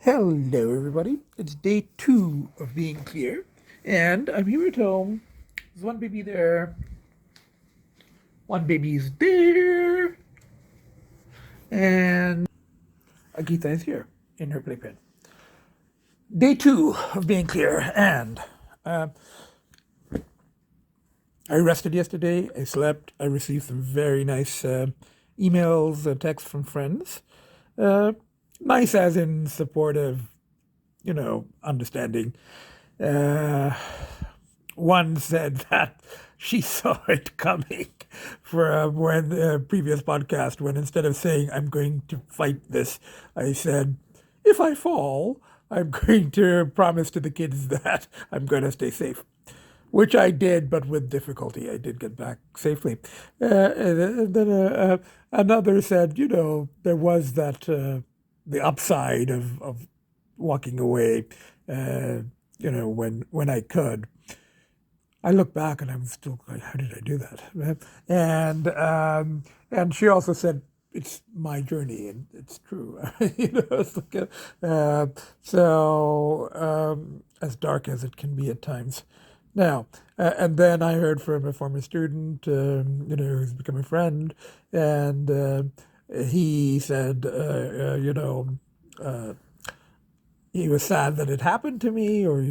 Hello, everybody. It's day 2 of being clear, and I'm here at home. There's one baby there, one baby's there, and Agita is here in her playpen. Day 2 of being clear, and I rested yesterday. I slept. I received some very nice emails, texts from friends. Nice as in supportive, understanding. Uh, One said that she saw it coming for when the previous podcast, when instead of saying, I'm going to fight this, I said, if I fall, I'm going to promise to the kids that I'm going to stay safe. Which I did, but with difficulty. I did get back safely. And then another said, there was that, the upside of walking away, when I could. I look back and I'm still like, how did I do that? And she also said, it's my journey, and it's true. It's like as dark as it can be at times. Now, and then I heard from a former student, who's become a friend, and he said, he was sad that it happened to me, or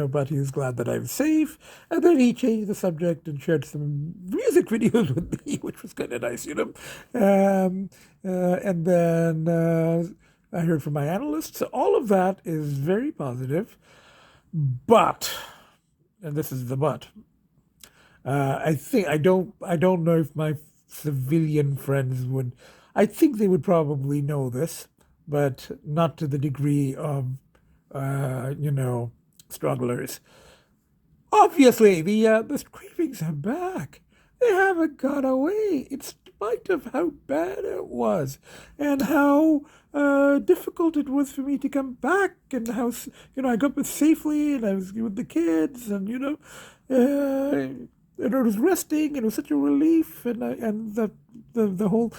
but he was glad that I was safe. And then he changed the subject and shared some music videos with me, which was kind of nice, And then I heard from my analyst. So all of that is very positive. But, and this is the but, I don't know if my civilian friends would. I think they would probably know this, but not to the degree of strugglers. Obviously, the cravings are back. They haven't gone away, in spite of how bad it was, and how difficult it was for me to come back, and how I got back safely, and I was with the kids, and and I was resting, and it was such a relief, and the whole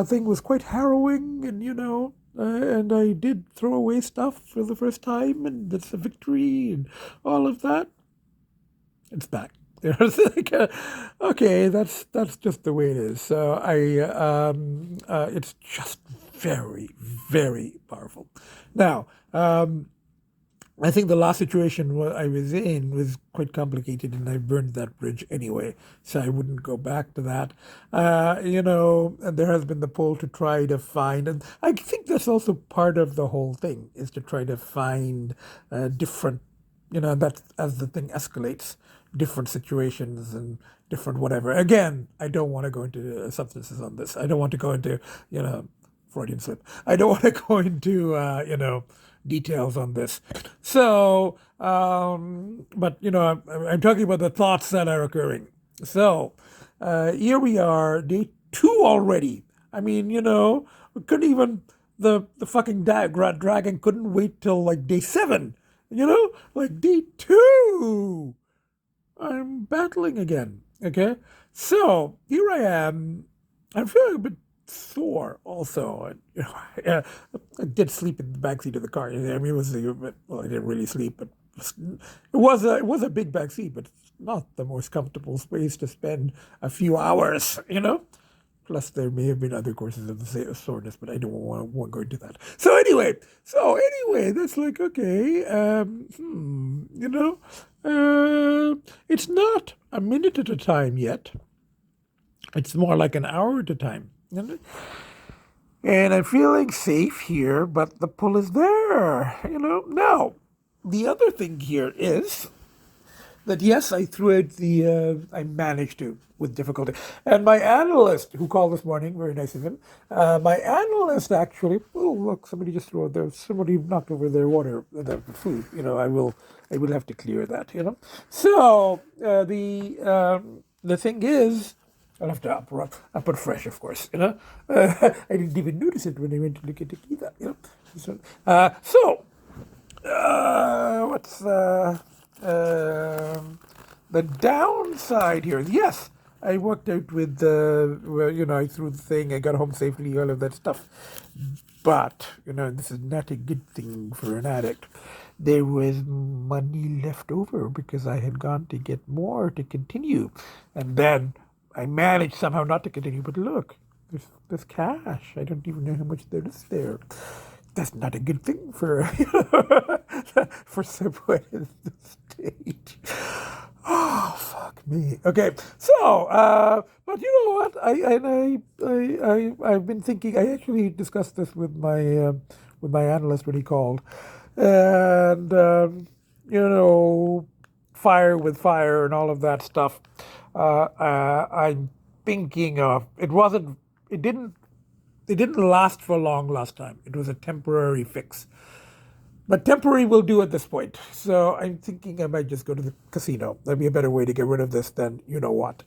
thing was quite harrowing, and I did throw away stuff for the first time, and that's a victory, and all of that. It's back. It's like, okay, that's just the way it is. So it's just very, very powerful. Now, I think the last situation I was in was quite complicated, and I burned that bridge anyway, so I wouldn't go back to that. And there has been the pull to try to find, and I think that's also part of the whole thing, is to try to find different, that as the thing escalates, different situations and different whatever. Again, I don't want to go into substances on this. I don't want to go into, Freudian slip. I don't want to go into, details on this. So, but I'm talking about the thoughts that are occurring. So, here we are, day 2 already. I mean, we couldn't even the fucking dragon couldn't wait till like day 7. Like day 2. I'm battling again. Okay, so here I am. I'm feeling a bit sore also. I did sleep in the backseat of the car. I mean, I didn't really sleep, but it was a big backseat, but it's not the most comfortable space to spend a few hours. Plus, there may have been other causes of the soreness, but I don't want to go into that. So anyway, that's like, okay, it's not a minute at a time yet. It's more like an hour at a time. And I'm feeling safe here, but the pull is there, Now, the other thing here is that, yes, I threw out I managed to, with difficulty. And my analyst, who called this morning, very nice of him, my analyst actually, oh, look, somebody just threw out there, somebody knocked over their water, their food, I will have to clear that, So, the thing is, I'll have to put fresh, of course, I didn't even notice it when I went to look at the key, what's the downside here? Yes, I worked out with I threw the thing, I got home safely, all of that stuff. But, this is not a good thing for an addict. There was money left over because I had gone to get more to continue. And then I managed somehow not to continue. But look, there's cash. I don't even know how much there is there. That's not a good thing for for someone in the state. Oh, fuck me. Okay, so but you know what? I've been thinking. I actually discussed this with my analyst when he called, and fire with fire and all of that stuff. I'm thinking of it. It didn't last for long last time. It was a temporary fix. But temporary will do at this point. So I'm thinking I might just go to the casino. That'd be a better way to get rid of this than what.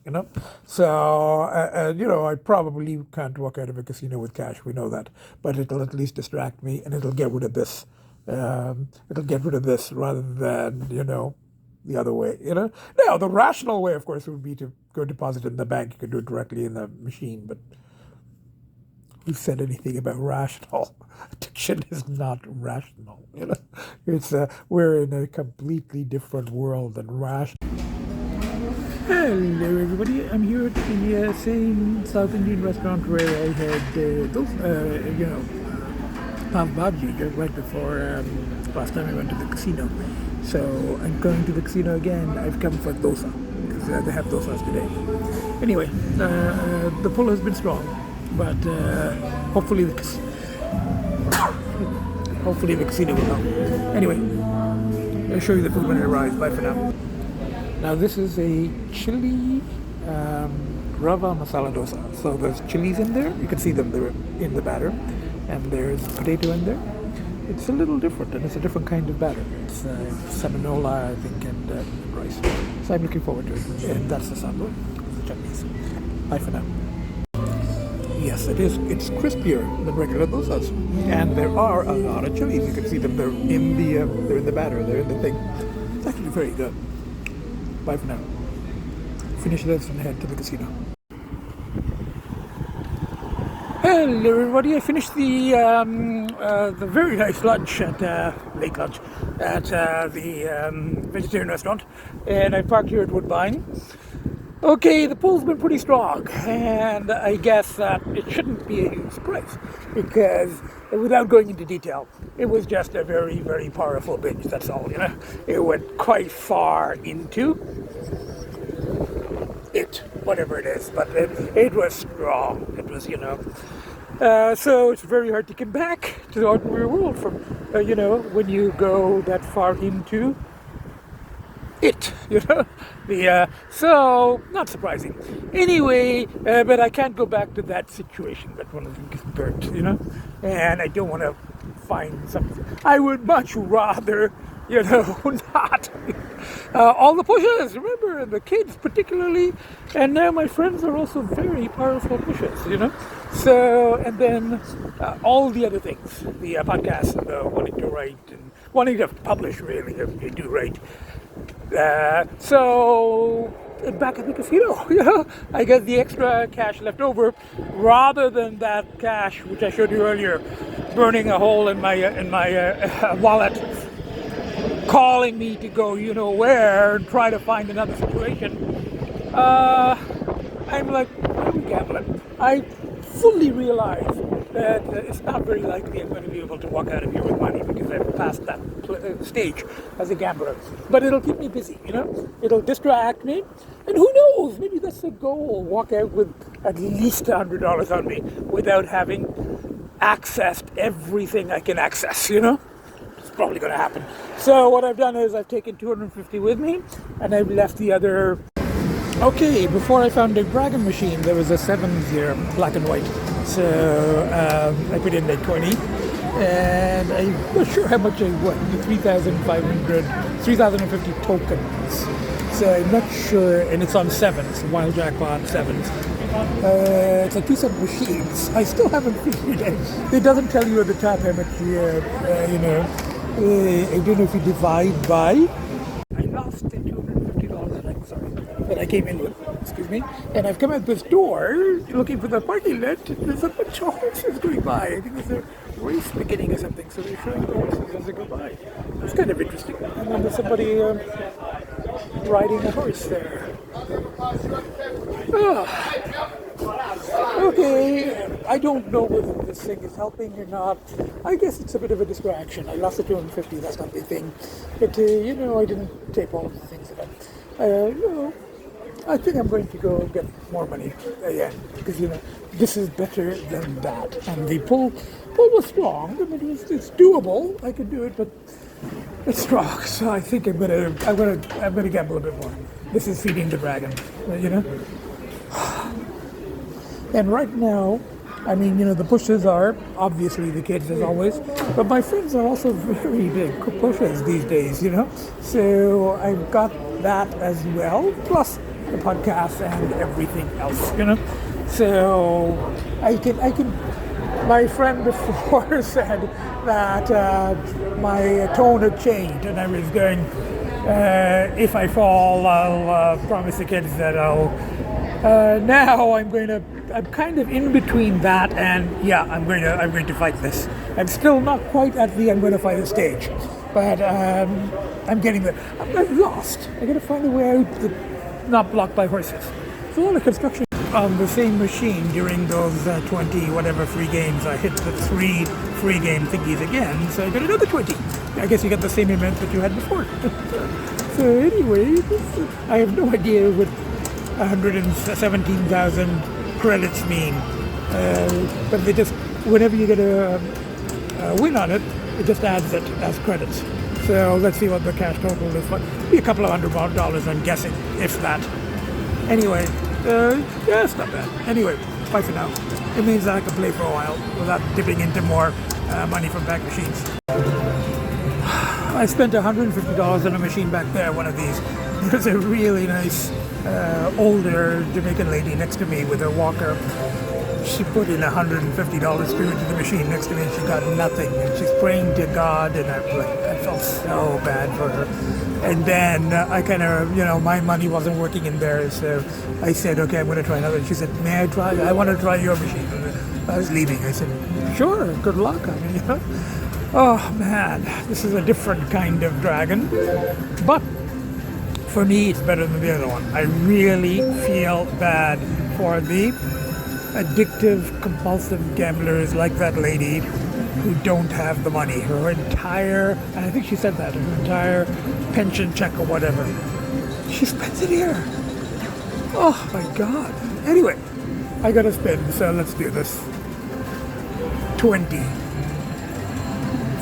So, I probably can't walk out of a casino with cash. We know that. But it'll at least distract me, and it'll get rid of this. It'll get rid of this rather than, the other way, Now, the rational way, of course, would be to go deposit it in the bank. You could do it directly in the machine, but who said anything about rational? Addiction is not rational. It's we're in a completely different world than rational. Hello, everybody. I'm here at the same South Indian restaurant where I had those, pav bhaji right before last time I went to the casino. So I'm going to the casino again. I've come for dosa because they have dosas today. Anyway, the pull has been strong. But hopefully the casino will help. Anyway, I'll show you the food when it arrives. Bye for now. Now this is a chili rava masala dosa. So there's chilies in there. You can see them there in the batter. And there's potato in there. It's a little different, and it's a different kind of batter. It's seminola, I think, and rice. So I'm looking forward to it. And that's the sambar, the chutneys. Bye for now. Yes, it is. It's crispier than regular dosas, and there are a lot of chilies. You can see them. They're in the batter. They're in the thing. It's actually very good. Bye for now. Finish this and head to the casino. Hello, everybody. I finished the very nice lunch at late lunch at the vegetarian restaurant, and I parked here at Woodbine. Okay, the pull's been pretty strong, and I guess that it shouldn't be a huge surprise, because without going into detail, it was just a very, very powerful binge, that's all, It went quite far into it, whatever it is, but it was strong. It was, so it's very hard to come back to the ordinary world from, when you go that far into it, so not surprising. Anyway, but I can't go back to that situation that one of them gets burnt, and I don't want to find something. I would much rather, not. All the pushes, remember, the kids particularly, and now my friends are also very powerful pushes, So, and then all the other things, the podcasts, and wanting to write and wanting to publish, really, if you do write. So back at the casino, I got the extra cash left over, rather than that cash which I showed you earlier, burning a hole in my wallet, calling me to go where and try to find another situation. I'm like, I'm gambling. I fully realize that it's not very likely I'm going to be able to walk out of here with money, because I've passed that stage as a gambler. But it'll keep me busy, It'll distract me. And who knows, maybe that's the goal. Walk out with at least $100 on me without having accessed everything I can access, It's probably going to happen. So what I've done is I've taken $250 with me, and I've left the other. Okay, before I found a dragon machine, there was a 7 here, black and white. So I put in like 20, and I'm not sure how much I won, 3,050 tokens. So I'm not sure, and it's on 7s, wild jackpot 7s. It's like 2 separate machines. I still haven't figured it out. It doesn't tell you at the top how much I don't know if you divide by. I lost $250, sorry, that I came in with, excuse me, and I've come out this door looking for the parking lot. There's a bunch of horses going by. I think there's race beginning or something, so they're showing the horses as they go by. It's kind of interesting. And then there's somebody riding a horse there. Okay, I don't know whether this thing is helping or not. I guess it's a bit of a distraction. I lost the 250, that's not the thing. But, I didn't tape all of the things that I think I'm going to go get more money again. Because, this is better than that. And the pull was strong. I mean, it's doable. I could do it, but it's strong. So I think I'm gonna gamble a bit more. This is feeding the dragon, And right now, I mean, the pushes are obviously the kids as always, but my friends are also very big pushes these days, So I've got that as well, plus the podcast and everything else, So I can. My friend before said that my tone had changed, and I was going, if I fall, I'll promise the kids that I'll. Now I'm kind of in between that and I'm going to fight this. I'm still not quite at the I'm going to fight the stage, but I'm getting there. I'm lost. I got to find a way out that's not blocked by horses. There's a lot of construction on the same machine during those 20 whatever free games. I hit the 3 free game thingies again, so I got another 20. I guess you got the same amount that you had before. So anyway, I have no idea what 117,000 credits mean, but they just, whenever you get a win on it, it just adds it as credits. So let's see what the cash total is. Be a couple of $100, I'm guessing, if that. Anyway, it's not bad. Anyway, bye for now. It means that I can play for a while without dipping into more money from back machines. I spent $150 on a machine back there, one of these. There's a really nice older Jamaican lady next to me with her walker. She put in $150 through into the machine next to me and she got nothing. And she's praying to God, and I felt so bad for her. And then I kind of, my money wasn't working in there, so I said, okay, I'm going to try another. She said, may I try? I want to try your machine. And I was leaving. I said, sure, good luck. I mean, Oh man, this is a different kind of dragon. But for me, it's better than the other one. I really feel bad for the addictive, compulsive gamblers like that lady who don't have the money. Her entire, and I think she said that, her entire pension check or whatever, she spends it here. Oh my God. Anyway, I gotta spin, so let's do this. 20.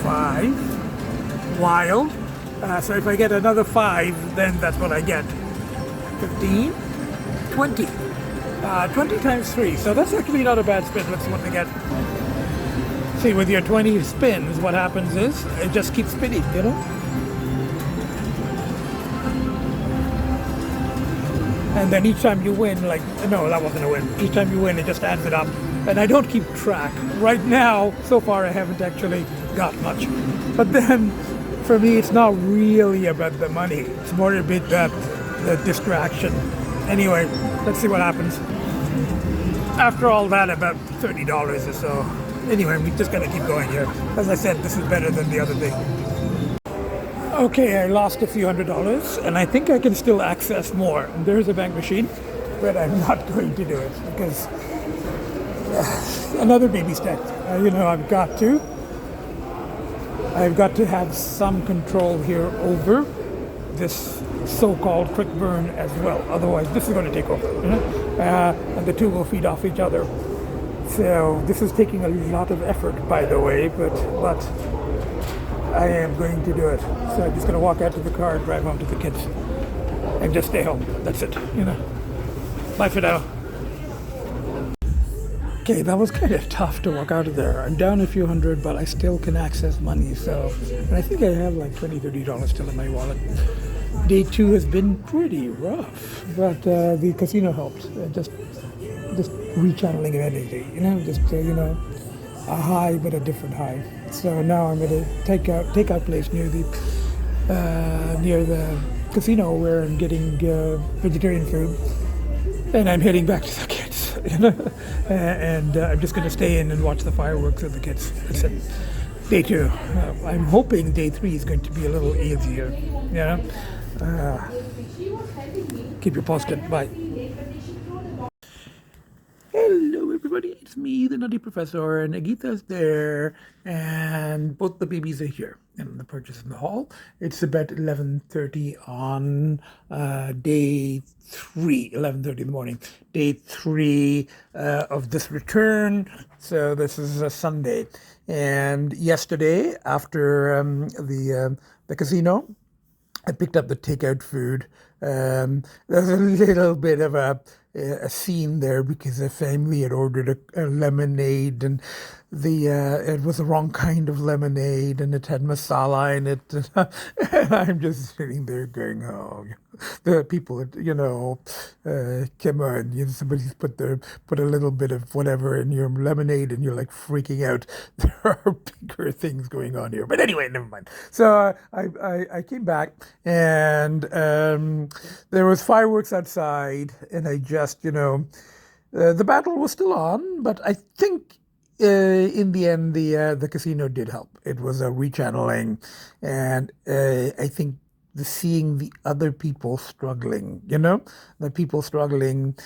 5. Wild. So if I get another 5, then that's what I get. 15. 20. 20 times 3. So that's actually not a bad spin. Let's see what we get. See, with your 20 spins, what happens is it just keeps spinning, And then each time you win, no, that wasn't a win. Each time you win, it just adds it up. And I don't keep track. Right now, so far, I haven't actually got much. But then, for me, it's not really about the money. It's more a bit the distraction. Anyway, let's see what happens. After all that, about $30 or so. Anyway, we're just gonna keep going here. As I said, this is better than the other thing. Okay, I lost a few $100, and I think I can still access more. And there's a bank machine, but I'm not going to do it because another baby step. I've got to have some control here over this so-called quick burn as well. Otherwise, this is going to take over, and the two will feed off each other. So this is taking a lot of effort, by the way, but I am going to do it. So I'm just going to walk out to the car and drive home to the kids and just stay home. That's it, Bye for now. Okay, that was kind of tough to walk out of there. I'm down a few hundred, but I still can access money. So, and I think I have like $20, $30 still in my wallet. Day 2 has been pretty rough, but the casino helped. Just rechanneling of energy, just a high but a different high. So now I'm at a takeout place near the casino where I'm getting vegetarian food, and I'm heading back to the kids. And I'm just going to stay in and watch the fireworks with the kids. That's it. Day two. I'm hoping day three is going to be a little easier. Keep you posted. Bye. Hello, everybody. It's me, the Nutty Professor, and Agita's there, and both the babies are here. And the purchase in the hall. It's about 11:30 on day three. 11:30 in the morning. Day three of this return. So this is a Sunday, and yesterday after the casino, I picked up the takeout food. There's a little bit of a scene there because the family had ordered a lemonade, and it was the wrong kind of lemonade, and it had masala in it. And I'm just sitting there going, oh, the people, come on, somebody's put a little bit of whatever in your lemonade, and you're like freaking out. There are bigger things going on here, but anyway, never mind. So I came back, and there was fireworks outside, and I just, the battle was still on, but I think in the end, the casino did help. It was a rechanneling, and I think seeing the other people struggling, the people struggling,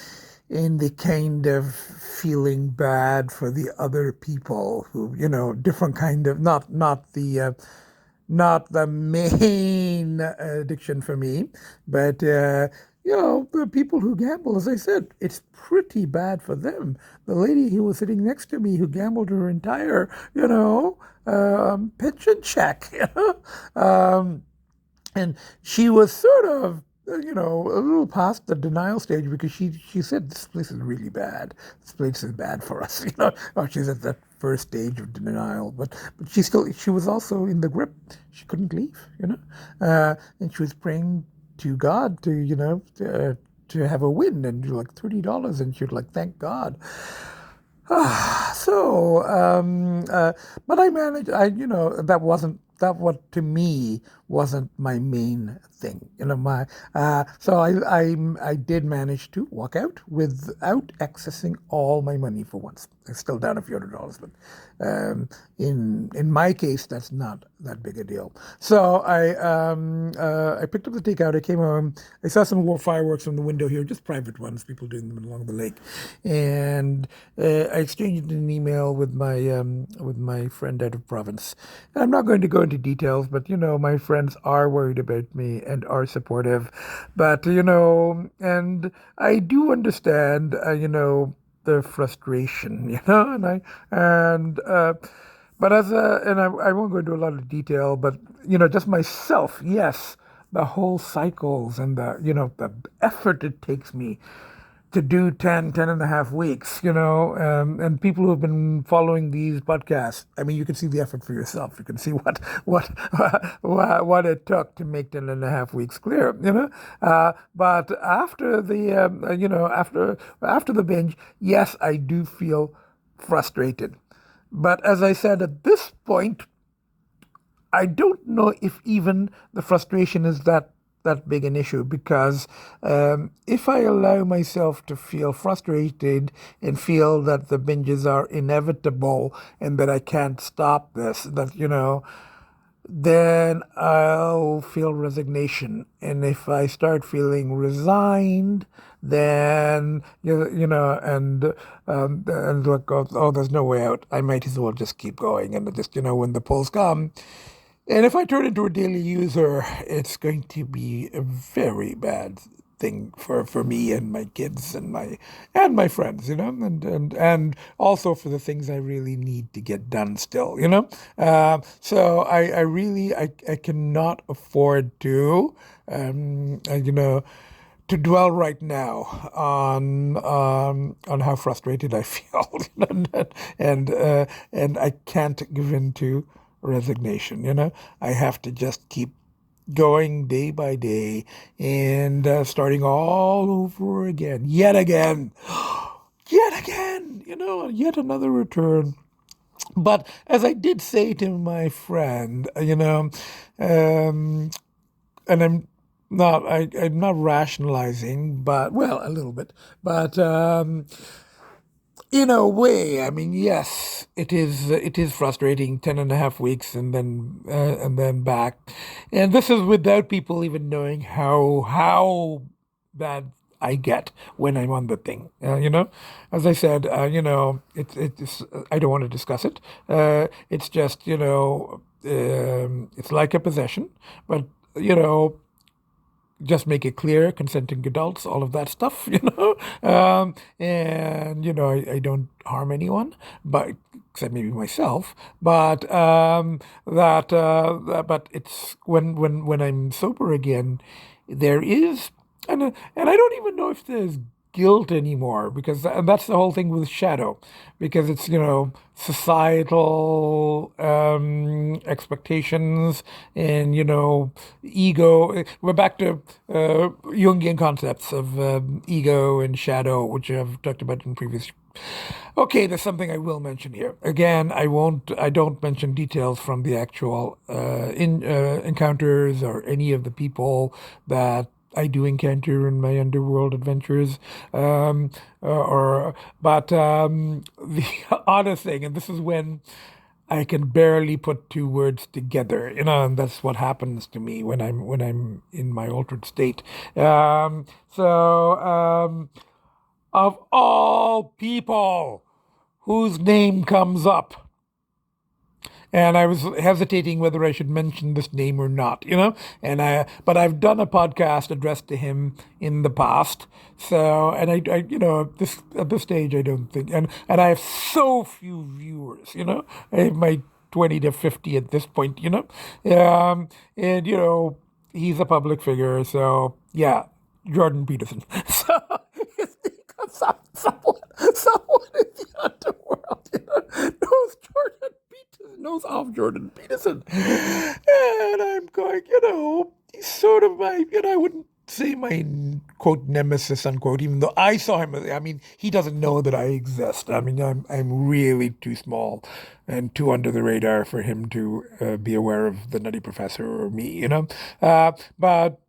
and the kind of feeling bad for the other people who, different kind of not the main addiction for me, but the people who gamble, as I said, it's pretty bad for them. The lady who was sitting next to me who gambled her entire, pension check, and she was sort of, a little past the denial stage because she said, this place is really bad. This place is bad for us, Oh, she's at that first stage of denial, but she was also in the grip. She couldn't leave, and she was praying to God to have a win, and you're like $30, and she'd like, thank God. But I managed. That what to me wasn't my main thing. So I did manage to walk out without accessing all my money for once. I'm still down a few $100, but in my case, that's not that big a deal. So I picked up the takeout. I came home. I saw some more fireworks from the window here, just private ones, people doing them along the lake, and I exchanged an email with my friend out of province. And I'm not going to go into details, but my friends are worried about me and are supportive, but and I do understand the frustration, but I won't go into a lot of detail, but just myself, yes, the whole cycles and the effort it takes me to do 10 and a half weeks, and people who have been following these podcasts, I mean, you can see the effort for yourself. You can see what it took to make 10 and a half weeks clear, but after after the binge, yes, I do feel frustrated. But as I said, at this point, I don't know if even the frustration is that big an issue, because if I allow myself to feel frustrated and feel that the binges are inevitable and that I can't stop this, then I'll feel resignation. And if I start feeling resigned, then and look, oh, there's no way out. I might as well just keep going, and just when the polls come. And if I turn into a daily user, it's going to be a very bad thing for me and my kids and my friends, and also for the things I really need to get done still, So I really cannot afford to to dwell right now on how frustrated I feel, and I can't give in to resignation. I have to just keep going day by day and starting all over again, yet again, yet another return. But as I did say to my friend, and I'm not rationalizing, but well, a little bit, but In a way, I mean, yes, it is. It is frustrating. 10.5 weeks, and then back, and this is without people even knowing how bad I get when I'm on the thing. As I said, it's. I don't want to discuss it. It's just it's like a possession, but you know just make it clear, consenting adults, all of that stuff, and I don't harm anyone, but except maybe myself. But it's when I'm sober again, there is, and I don't even know if there's guilt anymore because and that's the whole thing with shadow because it's societal expectations and ego. We're back to Jungian concepts of ego and shadow, which I've talked about in previous. Okay, there's something I will mention here. Again, I don't mention details from the actual encounters or any of the people that I do encounter in my underworld adventures. The honest thing, and this is when I can barely put two words together, and that's what happens to me when I'm in my altered state. Of all people whose name comes up, and I was hesitating whether I should mention this name or not, but I've done a podcast addressed to him in the past. So, and this at this stage, I don't think, and I have so few viewers, I have my 20 to 50 at this point, and he's a public figure, so yeah, Jordan Peterson. So his name comes up, someone in the underworld, knows Jordan Peterson, knows of Jordan Peterson, and I'm going, he's sort of my, I wouldn't say my quote nemesis unquote, even though I saw him. I mean, he doesn't know that I exist. I mean, I'm really too small and too under the radar for him to be aware of the Nutty Professor or me, but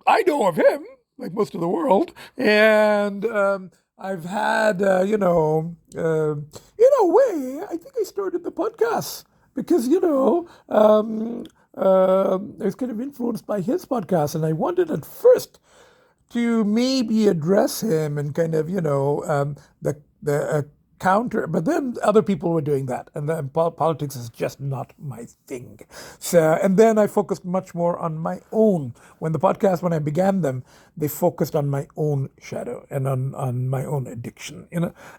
I know of him, like most of the world, and I've had, in a way, I think I started the podcast because, I was kind of influenced by his podcast, and I wanted at first to maybe address him and kind of, the counter, but then other people were doing that, and then politics is just not my thing. So, and then I focused much more on my own. When I began them, they focused on my own shadow and on my own addiction,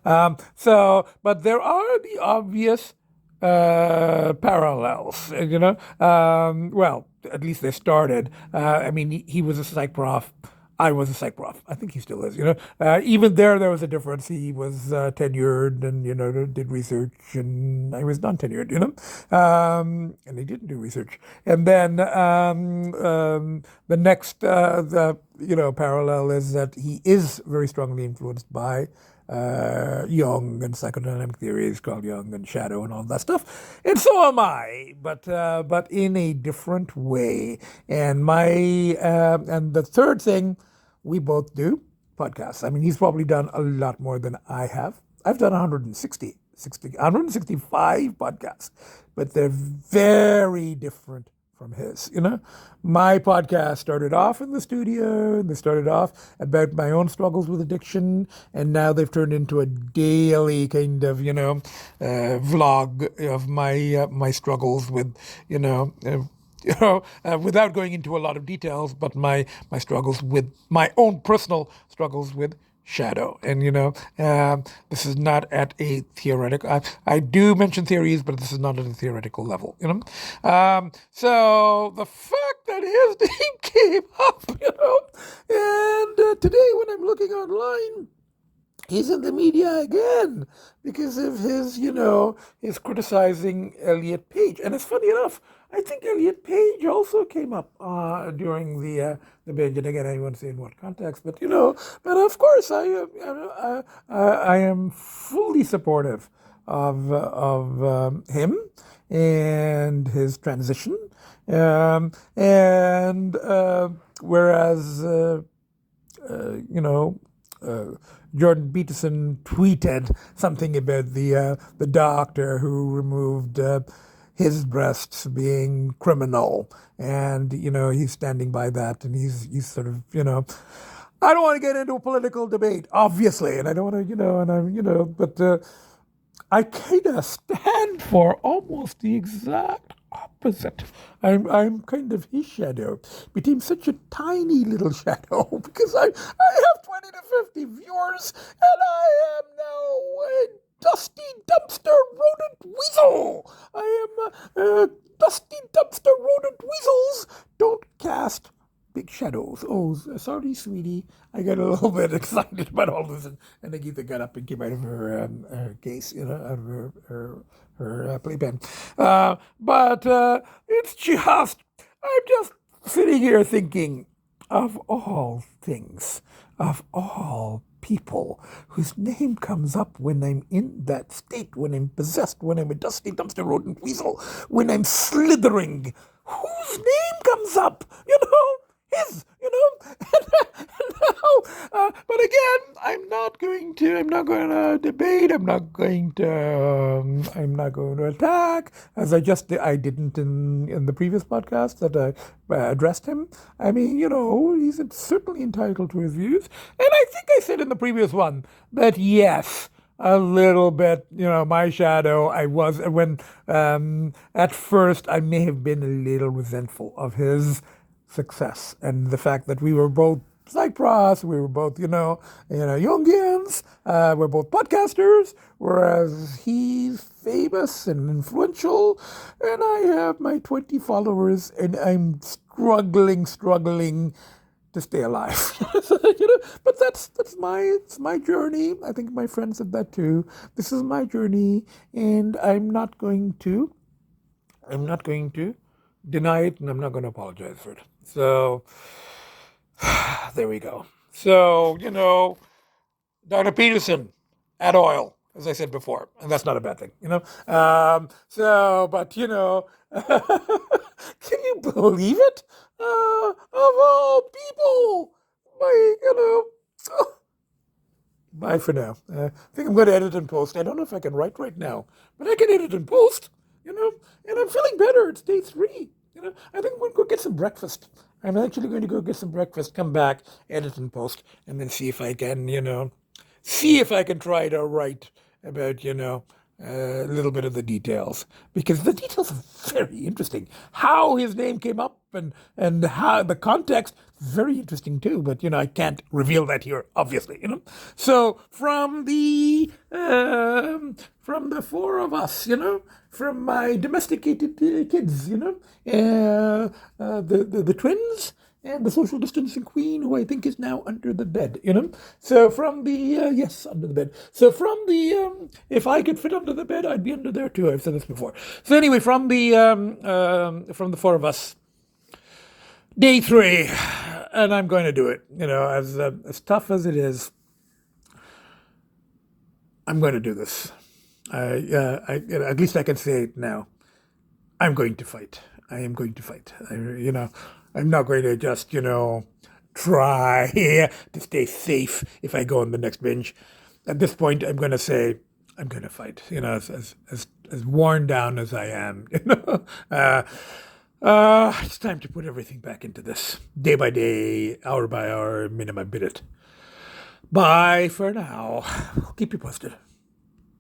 but there are the obvious parallels, well, at least they started. I mean, he was a psych prof. I was a psych prof. I think he still is. Even there was a difference. He was tenured and did research, and I was non-tenured. And he didn't do research. And then the next parallel is that he is very strongly influenced by Jung and psychodynamic theories called Jung and shadow and all that stuff, and so am I, but in a different way. And and the third thing, we both do podcasts. I mean, he's probably done a lot more than I have. I've done 165 podcasts, but they're very different from his. My podcast started off in the studio, and they started off about my own struggles with addiction, and now they've turned into a daily kind of, vlog of my struggles with, without going into a lot of details, but my struggles with my own personal struggles with shadow. And this is not at a theoretical. I do mention theories, but this is not at a theoretical level. So the fact that his name came up, and today when I'm looking online, he's in the media again because of his criticizing Elliot Page. And it's funny enough, I think Elliot Page also came up during the binge. And again, I won't say in what context, but but of course, I am fully supportive of him and his transition. And whereas Jordan Peterson tweeted something about the doctor who removed his breasts being criminal, and he's standing by that, and he's sort of I don't want to get into a political debate, obviously, and I don't want to and I'm but I kind of stand for almost the exact opposite. I'm kind of his shadow, but I'm such a tiny little shadow because I have 20 to 50 viewers, and I am now a dusty dumpster rodent weasel. I am dusty dumpster rodent weasels don't cast big shadows. Oh, sorry, sweetie. I got a little bit excited about all this, and Agita got up and came out of her case, out of her playpen. But it's just, I'm just sitting here thinking, of all things, of all people whose name comes up when I'm in that state, when I'm possessed, when I'm a dusty dumpster rodent weasel, when I'm slithering, whose name comes up? His, but again, I'm not going to debate. I'm not going to attack, as I didn't in the previous podcast that I addressed him. I mean, he's certainly entitled to his views. And I think I said in the previous one that yes, a little bit, my shadow, I was, when at first I may have been a little resentful of his success and the fact that we were both Cypros, we were both, Jungians, we're both podcasters, whereas he's famous and influential, and I have my 20 followers, and I'm struggling to stay alive. But it's my journey. I think my friend said that too. This is my journey, and I'm not going to deny it, and I'm not going to apologize for it. So there we go. So, Dr. Peterson, add oil, as I said before, and that's not a bad thing, but, can you believe it? Of all people, bye for now. I think I'm going to edit and post. I don't know if I can write right now, but I can edit and post, and I'm feeling better. It's day 3. I think I'm going to go get some breakfast. I'm actually going to go get some breakfast, come back, edit and post, and then see if I can, try to write about, a little bit of the details, because the details are very interesting. How his name came up and how the context, very interesting too. But I can't reveal that here, obviously. So from the 4 of us, from my domesticated kids, the twins. And the social distancing queen, who I think is now under the bed, So from the, yes, under the bed. So from the, if I could fit under the bed, I'd be under there too. I've said this before. So anyway, from the 4 of us, day 3, and I'm going to do it, as tough as it is, I'm going to do this. At least I can say it now. I'm going to fight. I am going to fight. I'm not going to just, try to stay safe if I go on the next binge. At this point, I'm going to say, I'm going to fight, as worn down as I am, it's time to put everything back into this, day by day, hour by hour, minute by minute. Bye for now. Keep you posted.